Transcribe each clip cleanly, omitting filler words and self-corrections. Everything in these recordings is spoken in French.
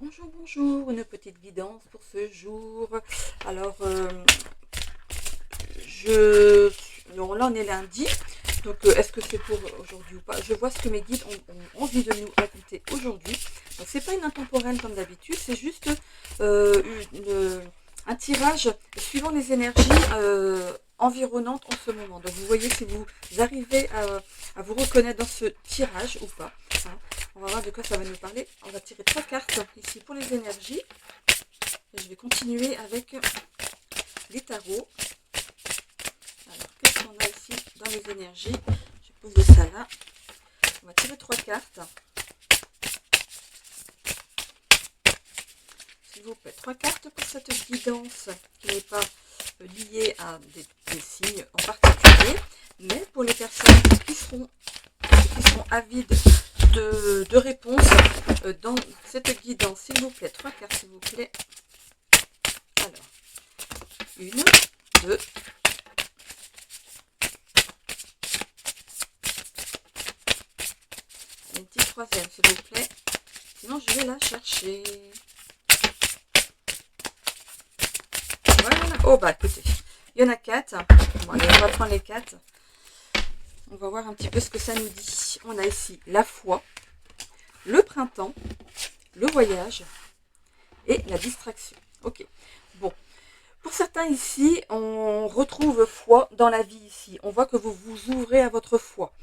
Bonjour, bonjour, une petite guidance pour ce jour. Alors, non, là on est lundi, donc est-ce que c'est pour aujourd'hui ou pas? Je vois ce que mes guides ont envie de nous raconter aujourd'hui. Donc c'est pas une intemporelle comme d'habitude, c'est juste euh, un tirage suivant les énergies environnantes en ce moment. Donc vous voyez si vous arrivez à vous reconnaître dans ce tirage ou pas, hein. On va voir de quoi ça va nous parler. On va tirer 3 cartes ici pour les énergies. Et je vais continuer avec les tarots. Alors, qu'est-ce qu'on a ici dans les énergies? Je vais poser ça là. On va tirer 3 cartes. S'il vous plaît, 3 cartes pour cette guidance qui n'est pas liée à des signes en particulier, mais pour les personnes qui seront avides de réponses dans cette guidance. S'il vous plaît, 3 cartes, s'il vous plaît. Alors, 1, 2, une petite troisième, s'il vous plaît. Sinon, je vais la chercher. Voilà. Oh, bah écoutez, il y en a 4. Bon, allez, on va prendre les 4. On va voir un petit peu ce que ça nous dit. On a ici la foi, le printemps, le voyage et la distraction. Ok. Bon. Pour certains ici, on retrouve foi dans la vie ici. On voit que vous vous ouvrez à votre foi.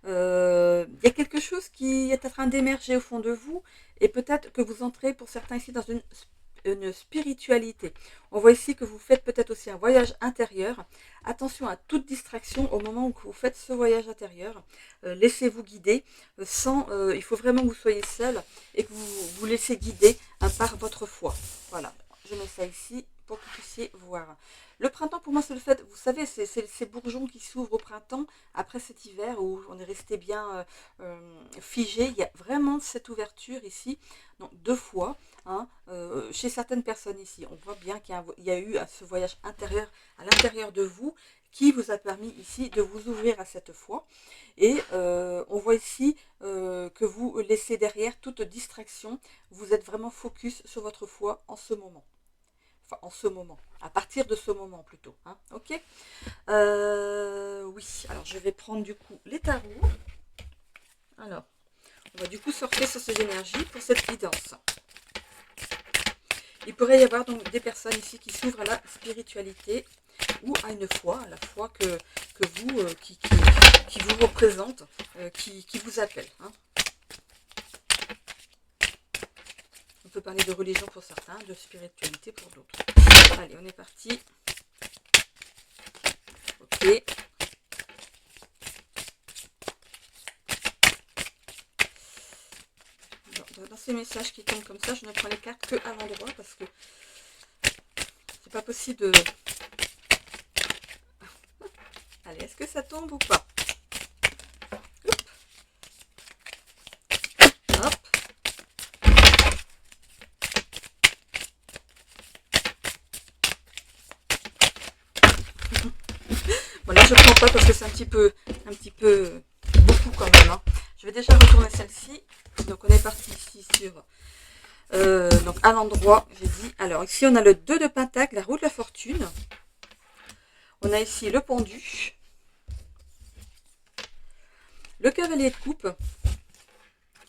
Il y a quelque chose qui est en train d'émerger au fond de vous et peut-être que vous entrez pour certains ici dans une spiritualité. On voit ici que vous faites peut-être aussi un voyage intérieur. Attention à toute distraction au moment où vous faites ce voyage intérieur. Laissez-vous guider. Il faut vraiment que vous soyez seul et que vous vous laissez guider par votre foi. Voilà, je mets ça ici pour que vous puissiez voir. Le printemps, pour moi, c'est le fait, vous savez, c'est ces bourgeons qui s'ouvrent au printemps, après cet hiver où on est resté bien figé. Il y a vraiment cette ouverture ici, donc 2 fois, hein, chez certaines personnes ici. On voit bien qu'il y a eu ce voyage intérieur à l'intérieur de vous qui vous a permis ici de vous ouvrir à cette foi. Et on voit ici que vous laissez derrière toute distraction. Vous êtes vraiment focus sur votre foi en ce moment. Enfin, en ce moment, à partir de ce moment plutôt, hein, ok. Oui, alors je vais prendre du coup les tarots. Alors, on va du coup surfer sur ces énergies pour cette guidance. Il pourrait y avoir donc des personnes ici qui s'ouvrent à la spiritualité ou à une foi, à la foi que vous, qui vous représente, qui vous appelle, hein. On peut parler de religion pour certains, de spiritualité pour d'autres. Allez, on est parti. Ok. Dans ces messages qui tombent comme ça, je ne prends les cartes que à l'endroit parce que c'est pas possible de... Allez, est-ce que ça tombe ou pas? Hop. Bon, là je prends pas parce que c'est un petit peu beaucoup quand même, hein. Je vais déjà retourner celle-ci. Donc on est parti ici sur donc à l'endroit, j'ai dit. Alors ici on a le 2 de pentacle, la roue de la fortune. On a ici le pendu, le cavalier de coupe,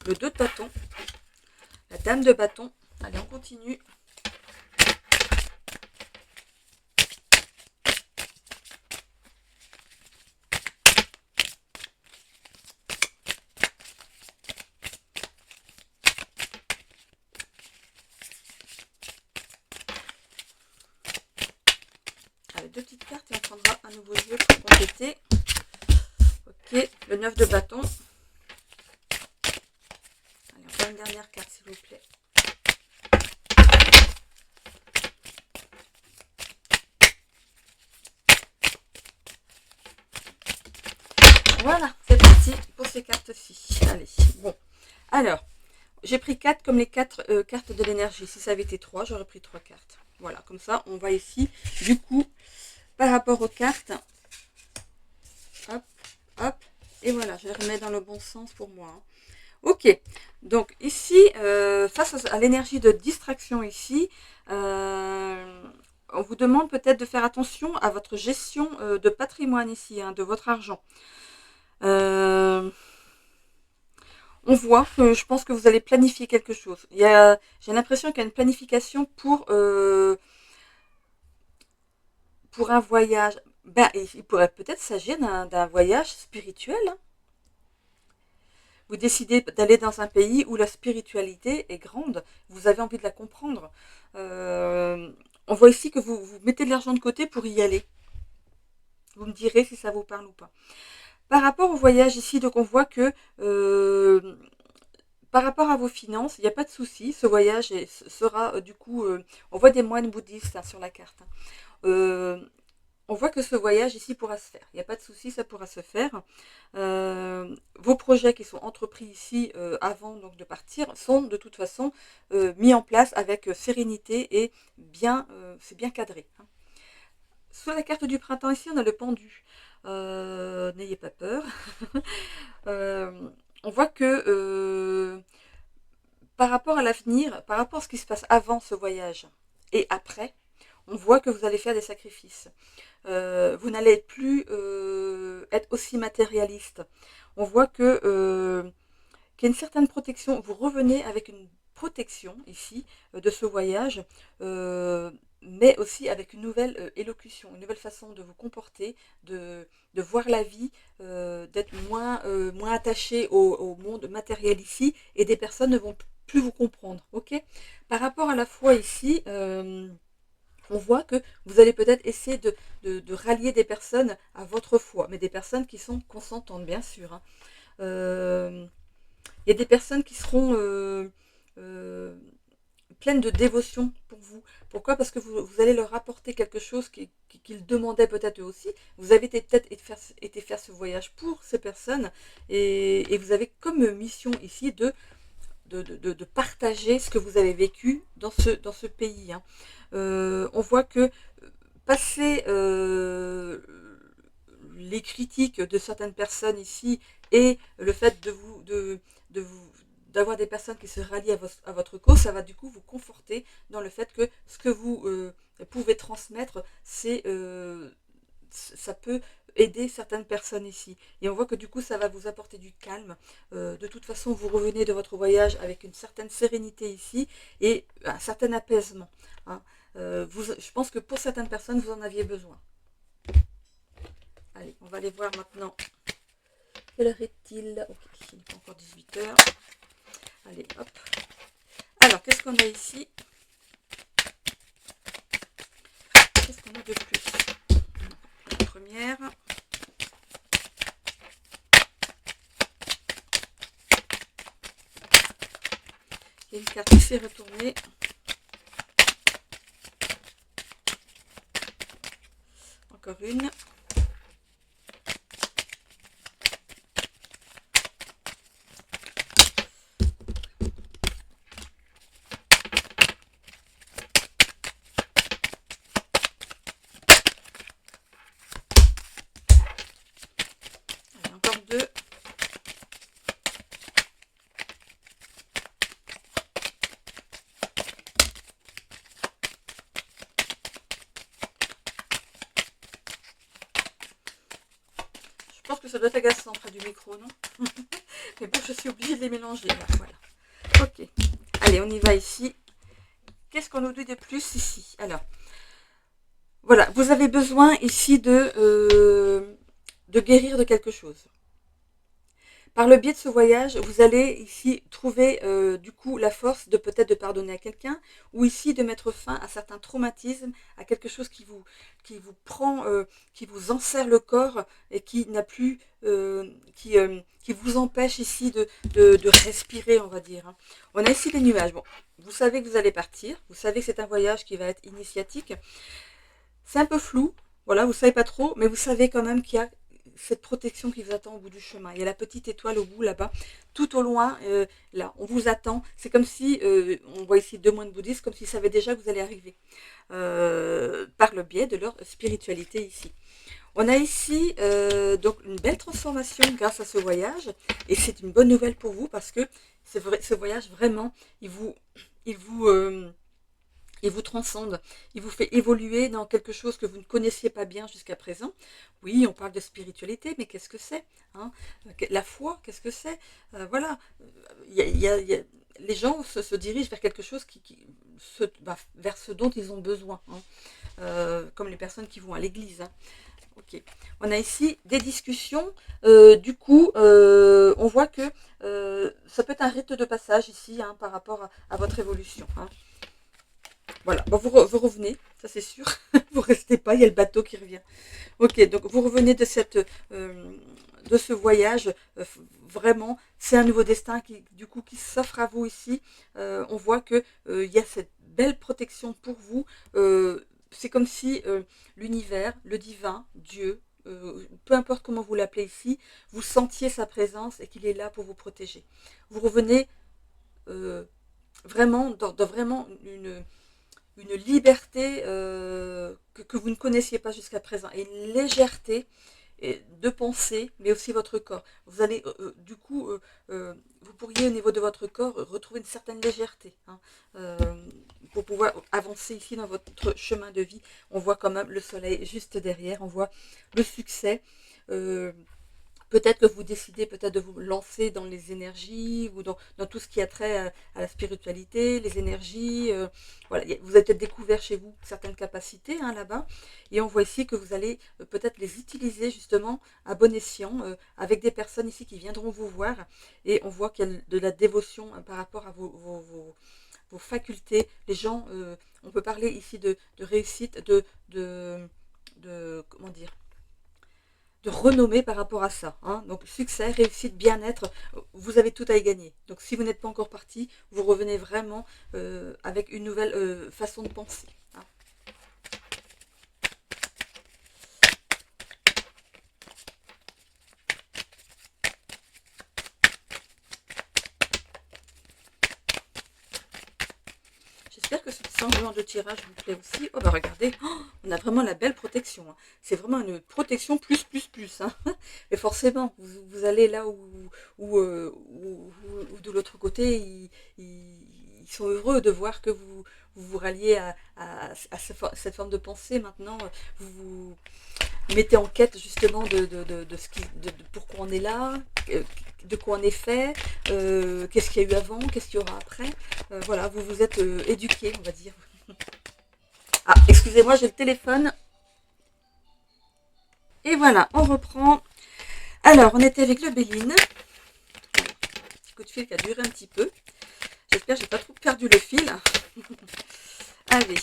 le 2 de bâton, la dame de bâton. Allez, on continue. Allez, 2 petites cartes et on prendra un nouveau jeu pour compléter. Ok, le 9 de bâton. Allez, on prend une dernière carte s'il vous plaît. Voilà, c'est parti pour ces cartes-ci. Allez, bon. Alors, j'ai pris 4 comme les 4 cartes de l'énergie. Si ça avait été 3, j'aurais pris 3 cartes. Voilà, comme ça, on va ici, du coup, par rapport aux cartes, hop, hop, et voilà, je les remets dans le bon sens pour moi, hein. Ok, donc ici, face à l'énergie de distraction ici, on vous demande peut-être de faire attention à votre gestion de patrimoine ici, hein, de votre argent. Euh, on voit que je pense que vous allez planifier quelque chose. J'ai l'impression qu'il y a une planification pour un voyage. Ben, il pourrait peut-être s'agir d'un voyage spirituel, hein. Vous décidez d'aller dans un pays où la spiritualité est grande, vous avez envie de la comprendre. Euh, on voit ici que vous mettez de l'argent de côté pour y aller. Vous me direz si ça vous parle ou pas. Par rapport au voyage ici, donc on voit que par rapport à vos finances, il n'y a pas de souci. Ce voyage sera du coup, on voit des moines bouddhistes hein, sur la carte, hein. Euh, on voit que ce voyage ici pourra se faire. Il n'y a pas de souci, ça pourra se faire. Vos projets qui sont entrepris ici avant donc, de partir sont de toute façon mis en place avec sérénité et bien, c'est bien cadré, hein. Sur la carte du printemps ici, on a le pendu. N'ayez pas peur. On voit que par rapport à l'avenir, par rapport à ce qui se passe avant ce voyage et après, on voit que vous allez faire des sacrifices. Vous n'allez plus être aussi matérialiste. On voit qu'il y a une certaine protection. Vous revenez avec une protection ici de ce voyage, mais aussi avec une nouvelle élocution, une nouvelle façon de vous comporter, de voir la vie, d'être moins attaché au monde matériel ici, et des personnes ne vont plus vous comprendre. Ok. Par rapport à la foi ici, on voit que vous allez peut-être essayer de rallier des personnes à votre foi, mais des personnes qui sont consentantes, bien sûr, hein. Il y a des personnes qui seront euh, pleines de dévotion pour vous. Pourquoi? Parce que vous allez leur apporter quelque chose qu'ils demandaient peut-être eux aussi. Vous avez peut-être été faire ce voyage pour ces personnes et vous avez comme mission ici de partager ce que vous avez vécu dans ce pays, hein. On voit que passer les critiques de certaines personnes ici et le fait de vous d'avoir des personnes qui se rallient à votre cause, ça va du coup vous conforter dans le fait que ce que vous pouvez transmettre, ça peut aider certaines personnes ici. Et on voit que du coup, ça va vous apporter du calme. De toute façon, vous revenez de votre voyage avec une certaine sérénité ici et un certain apaisement, hein. Je pense que pour certaines personnes, vous en aviez besoin. Allez, on va aller voir maintenant. Quelle heure est-il? Ok, il n'est pas encore 18h. Allez, hop. Alors, qu'est-ce qu'on a ici? Qu'est-ce qu'on a de plus? La première. Il y a une carte qui s'est retournée. Encore une. Encore deux. Je pense que ça doit être agaçant près du micro, non? Mais bon, je suis obligée de les mélanger. Là. Voilà. Ok. Allez, on y va ici. Qu'est-ce qu'on nous dit de plus ici? Alors, voilà. Vous avez besoin ici de guérir de quelque chose. Par le biais de ce voyage, vous allez ici trouver du coup la force de peut-être de pardonner à quelqu'un ou ici de mettre fin à certains traumatismes, à quelque chose qui vous prend, qui vous enserre le corps et qui n'a plus, qui vous empêche ici de respirer, on va dire, hein. On a ici des nuages. Bon, vous savez que vous allez partir, vous savez que c'est un voyage qui va être initiatique. C'est un peu flou, voilà, vous savez pas trop, mais vous savez quand même qu'il y a cette protection qui vous attend au bout du chemin. Il y a la petite étoile au bout là-bas, tout au loin, là, on vous attend. C'est comme si, on voit ici deux moines bouddhistes, comme s'ils savaient déjà que vous allez arriver, par le biais de leur spiritualité ici. On a ici donc une belle transformation grâce à ce voyage. Et c'est une bonne nouvelle pour vous parce que ce voyage, vraiment, il vous, il vous transcende, il vous fait évoluer dans quelque chose que vous ne connaissiez pas bien jusqu'à présent. Oui, on parle de spiritualité, mais qu'est-ce que c'est, hein? La foi, qu'est-ce que c'est? Voilà, les gens se dirigent vers quelque chose vers ce dont ils ont besoin, hein. Comme les personnes qui vont à l'église, hein. Ok. On a ici des discussions. Du coup, on voit que ça peut être un rite de passage ici, hein, par rapport à votre évolution, hein. Voilà, bon, vous revenez, ça c'est sûr. Vous restez pas, il y a le bateau qui revient. Ok, donc vous revenez de ce voyage. Vraiment, c'est un nouveau destin du coup, qui s'offre à vous ici. On voit que il y a cette belle protection pour vous. C'est comme si l'univers, le divin, Dieu, peu importe comment vous l'appelez ici, vous sentiez sa présence et qu'il est là pour vous protéger. Vous revenez vraiment dans vraiment une liberté que vous ne connaissiez pas jusqu'à présent, et une légèreté de pensée, mais aussi votre corps. Vous allez, du coup, vous pourriez au niveau de votre corps retrouver une certaine légèreté, hein, pour pouvoir avancer ici dans votre chemin de vie. On voit quand même le soleil juste derrière, on voit le succès. Peut-être que vous décidez peut-être de vous lancer dans les énergies ou dans tout ce qui a trait à la spiritualité, les énergies. Voilà, vous avez peut-être découvert chez vous certaines capacités, hein, là-bas. Et on voit ici que vous allez peut-être les utiliser justement à bon escient avec des personnes ici qui viendront vous voir. Et on voit qu'il y a de la dévotion par rapport à vos facultés. Les gens, on peut parler ici de réussite, comment dire, de renommée par rapport à ça, hein. Donc succès, réussite, bien-être, vous avez tout à y gagner. Donc si vous n'êtes pas encore parti, vous revenez vraiment avec une nouvelle façon de penser, hein. J'espère que ce changement de tirage vous plaît aussi. Oh bah regardez, oh, on a vraiment la belle protection, hein. C'est vraiment une protection plus, hein. Et forcément, vous allez là où de l'autre côté, ils sont heureux de voir que vous ralliez à cette forme de pensée maintenant. Vous vous mettez en quête justement de pourquoi on est là, de quoi on est fait, qu'est-ce qu'il y a eu avant, qu'est-ce qu'il y aura après. Voilà, vous vous êtes éduqué, on va dire. Ah, excusez-moi, j'ai le téléphone. Et voilà, on reprend. Alors, on était avec le Béline. Petit coup de fil qui a duré un petit peu. J'espère que j'ai pas trop perdu le fil. Allez.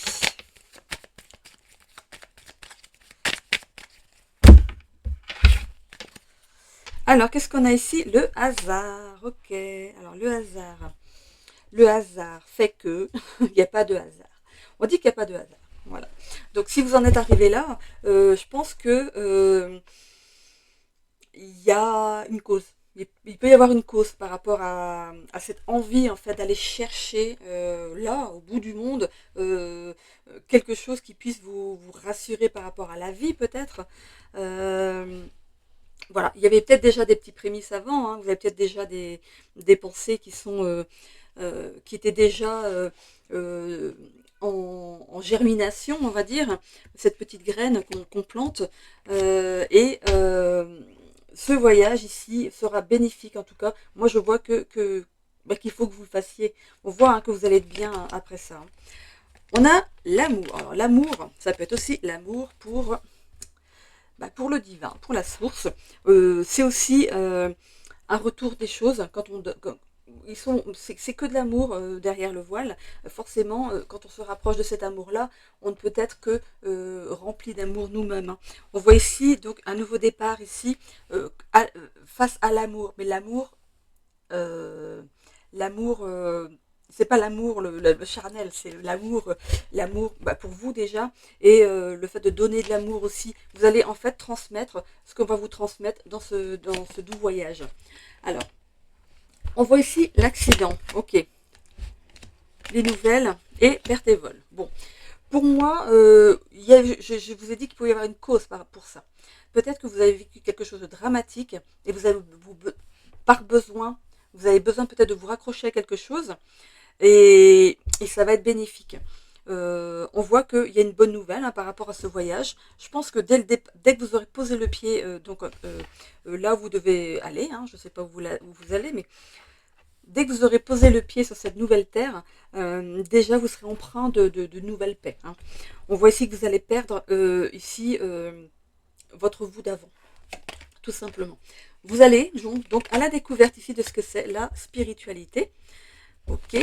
Alors, qu'est-ce qu'on a ici? Le hasard. Ok. Alors, le hasard. Le hasard fait que il n'y a pas de hasard. On dit qu'il n'y a pas de hasard. Voilà. Donc, si vous en êtes arrivé là, je pense que il y a une cause. Il peut y avoir une cause par rapport à cette envie en fait d'aller chercher là, au bout du monde, quelque chose qui puisse vous rassurer par rapport à la vie peut-être. Voilà, il y avait peut-être déjà des petits prémices avant, hein. Vous avez peut-être déjà des pensées qui étaient déjà en germination, on va dire, cette petite graine qu'on plante. Et ce voyage ici sera bénéfique en tout cas. Moi je vois qu'il faut que vous le fassiez. On voit, hein, que vous allez être bien après ça, hein. On a l'amour. Alors l'amour, ça peut être aussi l'amour pour le divin, pour la source. C'est aussi un retour des choses. C'est que de l'amour derrière le voile. Forcément, quand on se rapproche de cet amour-là, on ne peut être que rempli d'amour nous-mêmes, hein. On voit ici donc un nouveau départ ici face à l'amour. Mais l'amour, c'est pas l'amour le charnel, c'est l'amour pour vous déjà, et le fait de donner de l'amour aussi. Vous allez en fait transmettre ce qu'on va vous transmettre dans ce doux voyage. Alors, on voit ici l'accident, ok, les nouvelles et perte et vol. Bon, pour moi, je vous ai dit qu'il pouvait y avoir une cause pour ça. peut-être que vous avez vécu quelque chose de dramatique et vous avez, par besoin, vous avez besoin peut-être de vous raccrocher à quelque chose et ça va être bénéfique. On voit qu'il y a une bonne nouvelle, hein, par rapport à ce voyage. Je pense que dès que vous aurez posé le pied, là où vous devez aller, hein, je ne sais pas où vous allez, mais dès que vous aurez posé le pied sur cette nouvelle terre, déjà vous serez empreint de nouvelles paix, hein. On voit ici que vous allez perdre ici votre vous d'avant, tout simplement. Vous allez donc à la découverte ici de ce que c'est la spiritualité. Ok,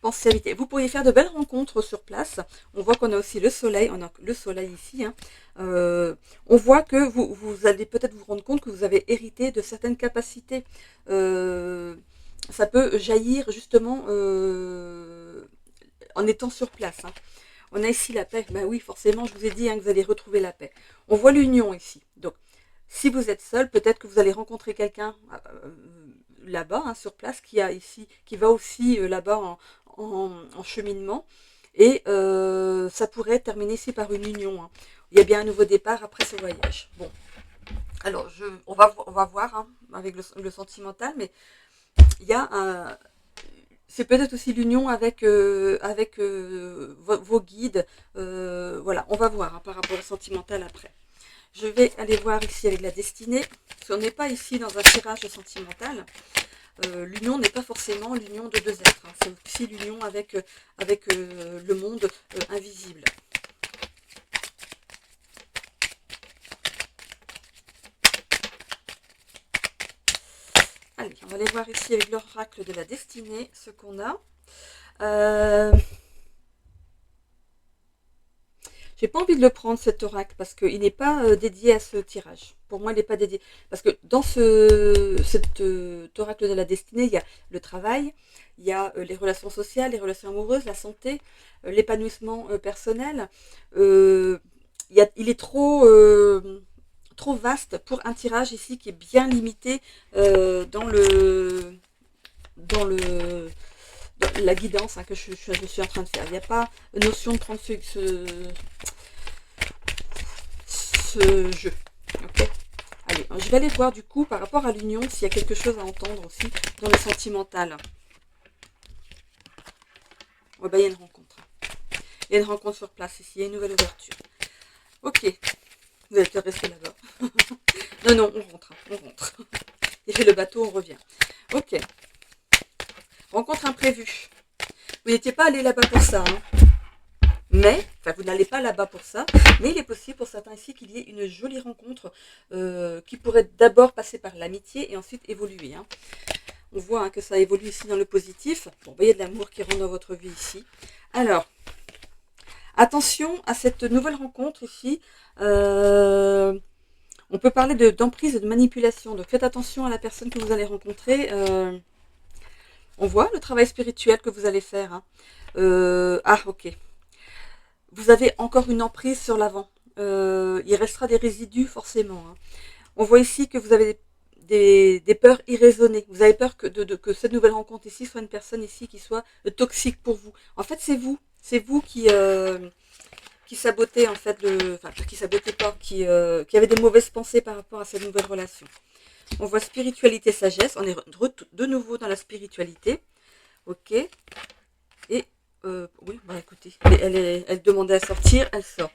pensez à éviter. Vous pourriez faire de belles rencontres sur place. On voit qu'on a aussi le soleil. On a le soleil ici, hein. On voit que vous allez peut-être vous rendre compte que vous avez hérité de certaines capacités. Ça peut jaillir justement en étant sur place, hein. On a ici la paix. Ben oui, forcément, je vous ai dit, hein, que vous allez retrouver la paix. On voit l'union ici. Donc, si vous êtes seul, peut-être que vous allez rencontrer quelqu'un là-bas, hein, sur place, qui va aussi là-bas en cheminement. Et ça pourrait terminer ici par une union, hein. Il y a bien un nouveau départ après ce voyage. Bon, alors on va voir, hein, avec le sentimental, mais il y a un... C'est peut-être aussi l'union avec vos guides. Voilà, on va voir, hein, par rapport au sentimental après. Je vais aller voir ici avec la destinée. Parce qu'on n'est pas ici dans un tirage sentimental. L'union n'est pas forcément l'union de deux êtres, hein. C'est aussi l'union avec le monde invisible. Allez, on va aller voir ici avec l'oracle de la destinée ce qu'on a. J'ai pas envie de le prendre, cet oracle, parce qu'il n'est pas dédié à ce tirage. Pour moi, il n'est pas dédié. Parce que dans cet oracle de la destinée, il y a le travail, il y a les relations sociales, les relations amoureuses, la santé, l'épanouissement personnel. Il est trop vaste pour un tirage ici qui est bien limité dans la guidance, hein, que je suis en train de faire. Il n'y a pas notion de prendre ce jeu. Okay, allez, je vais aller voir du coup par rapport à l'union s'il y a quelque chose à entendre aussi dans le sentimental. Oh, bah, il y a une rencontre. Il y a une rencontre sur place ici, il y a une nouvelle ouverture. Ok, vous allez peut-être rester là-bas. Non, on rentre, hein, on rentre. Et fait le bateau, on revient. Ok. Rencontre imprévue. Vous n'étiez pas allé là-bas pour ça, hein. Mais, enfin, vous n'allez pas là-bas pour ça, mais il est possible pour certains ici qu'il y ait une jolie rencontre qui pourrait d'abord passer par l'amitié et ensuite évoluer, hein. On voit, hein, que ça évolue ici dans le positif. Bon, vous voyez de l'amour qui rentre dans votre vie ici. Alors, attention à cette nouvelle rencontre ici. On peut parler d'emprise et de manipulation. Donc, faites attention à la personne que vous allez rencontrer. On voit le travail spirituel que vous allez faire, hein. Ah, ok. Vous avez encore une emprise sur l'avant. Il restera des résidus forcément, hein. On voit ici que vous avez des peurs irraisonnées. Vous avez peur que cette nouvelle rencontre ici soit une personne ici qui soit toxique pour vous. En fait, c'est vous qui sabotez, en fait, enfin, qui sabotez pas, qui avait des mauvaises pensées par rapport à cette nouvelle relation. On voit spiritualité, sagesse. On est de nouveau dans la spiritualité. Ok. Et oui, bah écoutez, elle demandait à sortir, elle sort.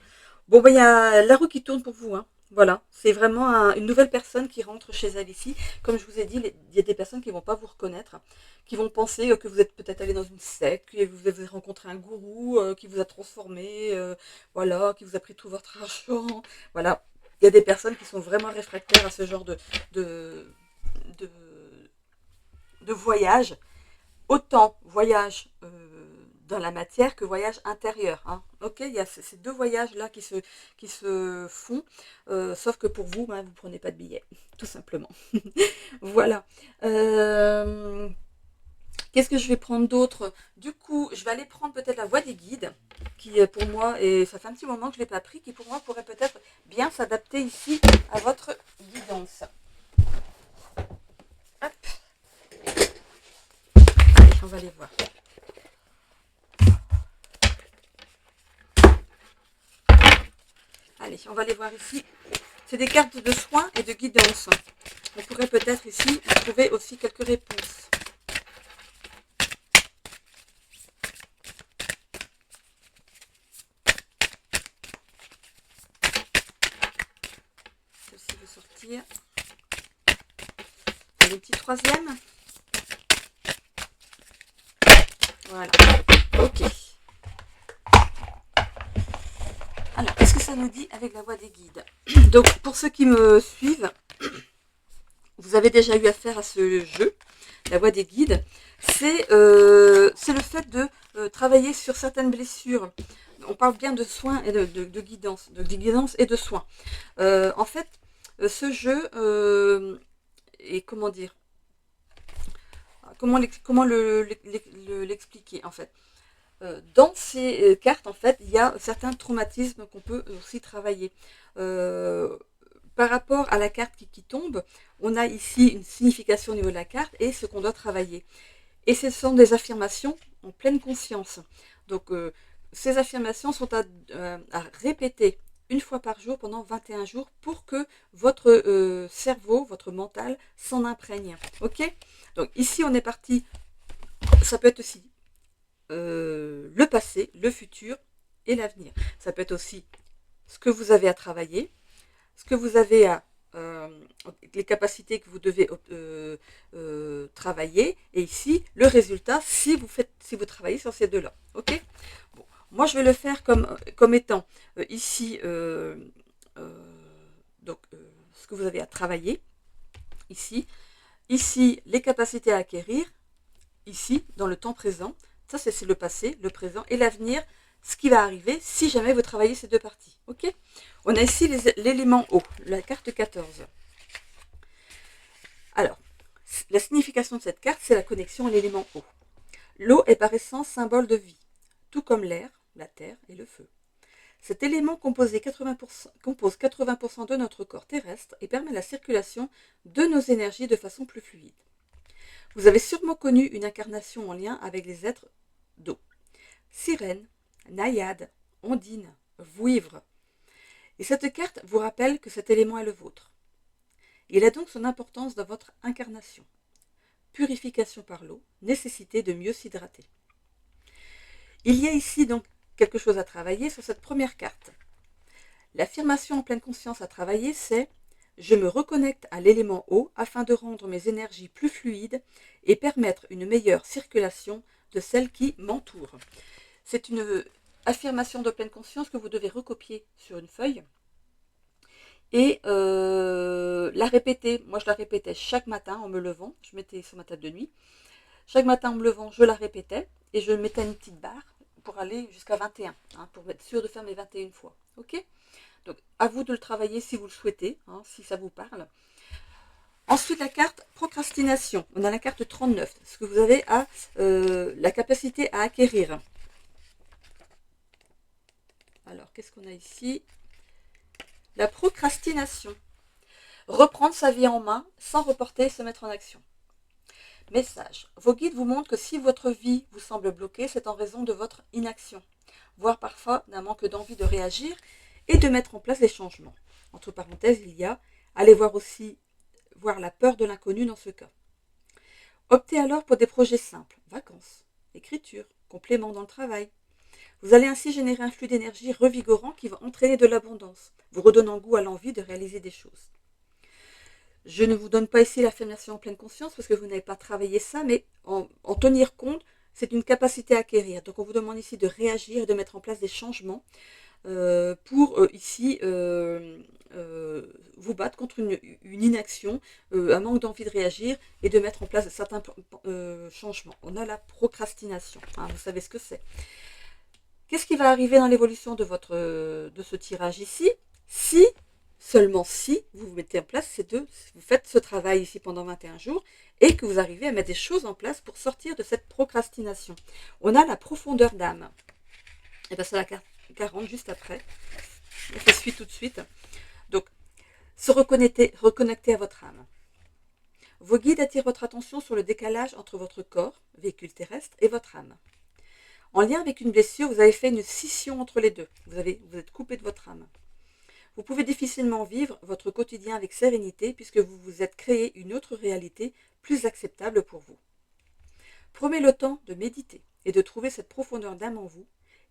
Bon, bah il y a la roue qui tourne pour vous, hein. Voilà, c'est vraiment une nouvelle personne qui rentre chez elle ici. Comme je vous ai dit, il y a des personnes qui ne vont pas vous reconnaître, qui vont penser que vous êtes peut-être allé dans une secte, que vous avez rencontré un gourou qui vous a transformé, voilà, qui vous a pris tout votre argent. Voilà, il y a des personnes qui sont vraiment réfractaires à ce genre de voyage. Autant voyage dans la matière que voyage intérieur, hein. Ok, il y a ces deux voyages là qui se font, sauf que pour vous, ben, vous ne prenez pas de billet, tout simplement. Voilà. Qu'est-ce que je vais prendre d'autre? Du coup, je vais aller prendre peut-être la voix des guides, qui pour moi, et ça fait un petit moment que je ne l'ai pas pris, qui pour moi pourrait peut-être bien s'adapter ici à votre guidance. Hop. Allez, on va les voir. Allez, on va aller voir ici c'est des cartes de soins et de guidance. On pourrait peut-être ici trouver aussi quelques réponses. Celle-ci veut sortir. Allez, petit troisième. Voilà. Ok. Alors, qu'est-ce que ça nous dit avec la voix des guides? Donc, pour ceux qui me suivent, vous avez déjà eu affaire à ce jeu, la voix des guides. C'est le fait de travailler sur certaines blessures. On parle bien de soins et de guidance, et de soins. En fait, ce jeu est, comment dire, comment l'expliquer en fait. Dans ces cartes, en fait, il y a certains traumatismes qu'on peut aussi travailler. Par rapport à la carte qui tombe, on a ici une signification au niveau de la carte et ce qu'on doit travailler. Et ce sont des affirmations en pleine conscience. Donc, ces affirmations sont à répéter une fois par jour pendant 21 jours pour que votre cerveau, votre mental s'en imprègne. Ok? Donc, ici, on est parti. Ça peut être aussi le passé, le futur et l'avenir. Ça peut être aussi ce que vous avez à travailler, ce que vous avez à les capacités que vous devez travailler, et ici le résultat si vous travaillez sur ces deux-là. Ok. Bon, moi je vais le faire comme étant ici ce que vous avez à travailler ici les capacités à acquérir ici dans le temps présent. Ça, c'est le passé, le présent et l'avenir, ce qui va arriver si jamais vous travaillez ces deux parties. Ok. On a ici l'élément eau, la carte 14. Alors, la signification de cette carte, c'est la connexion à l'élément eau. L'eau est par essence symbole de vie, tout comme l'air, la terre et le feu. Cet élément compose 80% de notre corps terrestre et permet la circulation de nos énergies de façon plus fluide. Vous avez sûrement connu une incarnation en lien avec les êtres d'eau. Sirène, naïade, ondine, vouivre. Et cette carte vous rappelle que cet élément est le vôtre. Il a donc son importance dans votre incarnation. Purification par l'eau, nécessité de mieux s'hydrater. Il y a ici donc quelque chose à travailler sur cette première carte. L'affirmation en pleine conscience à travailler, c'est « Je me reconnecte à l'élément eau afin de rendre mes énergies plus fluides et permettre une meilleure circulation de celles qui m'entourent. » C'est une affirmation de pleine conscience que vous devez recopier sur une feuille et la répéter. Moi, je la répétais chaque matin en me levant. Je mettais sur ma table de nuit. Chaque matin en me levant, je la répétais et je mettais une petite barre pour aller jusqu'à 21, pour être sûr de faire mes 21 fois. Ok ? Donc, à vous de le travailler si vous le souhaitez, si ça vous parle. Ensuite, la carte procrastination. On a la carte 39, ce que vous avez à la capacité à acquérir. Alors, qu'est-ce qu'on a ici? La procrastination. Reprendre sa vie en main sans reporter et se mettre en action. Message. Vos guides vous montrent que si votre vie vous semble bloquée, c'est en raison de votre inaction, voire parfois d'un manque d'envie de réagir et de mettre en place des changements. Entre parenthèses, il y a, allez voir la peur de l'inconnu dans ce cas. Optez alors pour des projets simples, vacances, écriture, complément dans le travail. Vous allez ainsi générer un flux d'énergie revigorant qui va entraîner de l'abondance, vous redonnant goût à l'envie de réaliser des choses. Je ne vous donne pas ici l'affirmation en pleine conscience parce que vous n'avez pas travaillé ça, mais en tenir compte, c'est une capacité à acquérir. Donc on vous demande ici de réagir et de mettre en place des changements pour ici vous battre contre une inaction, un manque d'envie de réagir et de mettre en place certains changements. On a la procrastination, vous savez ce que c'est. Qu'est-ce qui va arriver dans l'évolution de ce tirage ici? Si, seulement si, vous mettez en place vous faites ce travail ici pendant 21 jours et que vous arrivez à mettre des choses en place pour sortir de cette procrastination. On a la profondeur d'âme. Et bien c'est la carte 40 juste après. On fait suite tout de suite. Donc, se reconnecter à votre âme. Vos guides attirent votre attention sur le décalage entre votre corps, véhicule terrestre, et votre âme. En lien avec une blessure, vous avez fait une scission entre les deux. Vous êtes coupé de votre âme. Vous pouvez difficilement vivre votre quotidien avec sérénité puisque vous vous êtes créé une autre réalité plus acceptable pour vous. Prenez le temps de méditer et de trouver cette profondeur d'âme en vous.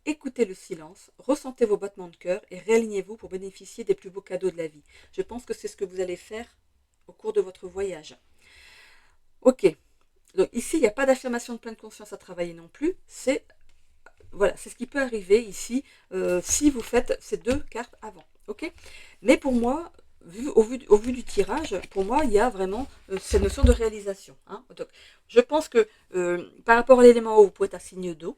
Écoutez le silence, ressentez vos battements de cœur et réalignez-vous pour bénéficier des plus beaux cadeaux de la vie. Je pense que c'est ce que vous allez faire au cours de votre voyage. Ok, donc ici il n'y a pas d'affirmation de pleine conscience à travailler non plus, c'est voilà, c'est ce qui peut arriver ici si vous faites ces 2 cartes avant. Ok, mais pour moi, au vu du tirage, pour moi, il y a vraiment cette notion de réalisation. Hein. Donc, je pense que par rapport à l'élément eau, vous pouvez être un signe d'eau,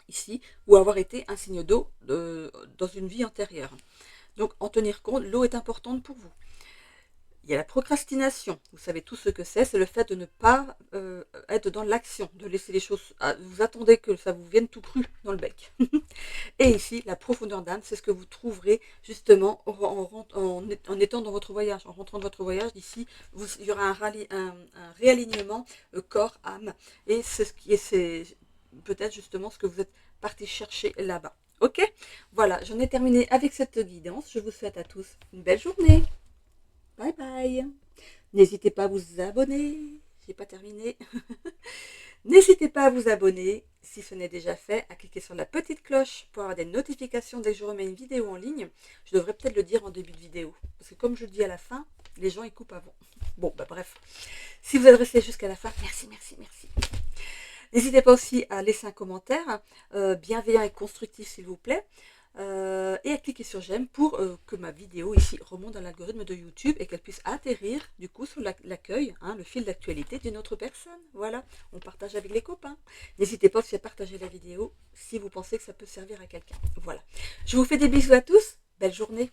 ici, ou avoir été un signe d'eau dans une vie antérieure. Donc, en tenir compte, l'eau est importante pour vous. Il y a la procrastination, vous savez tout ce que c'est le fait de ne pas être dans l'action, de laisser les choses, vous attendez que ça vous vienne tout cru dans le bec. Et ici, la profondeur d'âme, c'est ce que vous trouverez justement en étant dans votre voyage, en rentrant dans votre voyage. Ici, il y aura un réalignement corps-âme, et c'est peut-être justement ce que vous êtes parti chercher là-bas. Ok, voilà, j'en ai terminé avec cette guidance. Je vous souhaite à tous une belle journée. Bye bye. N'hésitez pas à vous abonner. J'ai pas terminé. N'hésitez pas à vous abonner si ce n'est déjà fait, à cliquer sur la petite cloche pour avoir des notifications dès que je remets une vidéo en ligne. Je devrais peut-être le dire en début de vidéo, parce que comme je le dis à la fin, les gens y coupent avant. Bon, bah bref. Si vous êtes resté jusqu'à la fin, merci, merci, merci. N'hésitez pas aussi à laisser un commentaire bienveillant et constructif s'il vous plaît. Et à cliquer sur j'aime pour que ma vidéo ici remonte dans l'algorithme de YouTube et qu'elle puisse atterrir du coup sur l'accueil, hein, le fil d'actualité d'une autre personne. Voilà, on partage avec les copains. N'hésitez pas aussi à partager la vidéo si vous pensez que ça peut servir à quelqu'un. Voilà, je vous fais des bisous à tous, belle journée.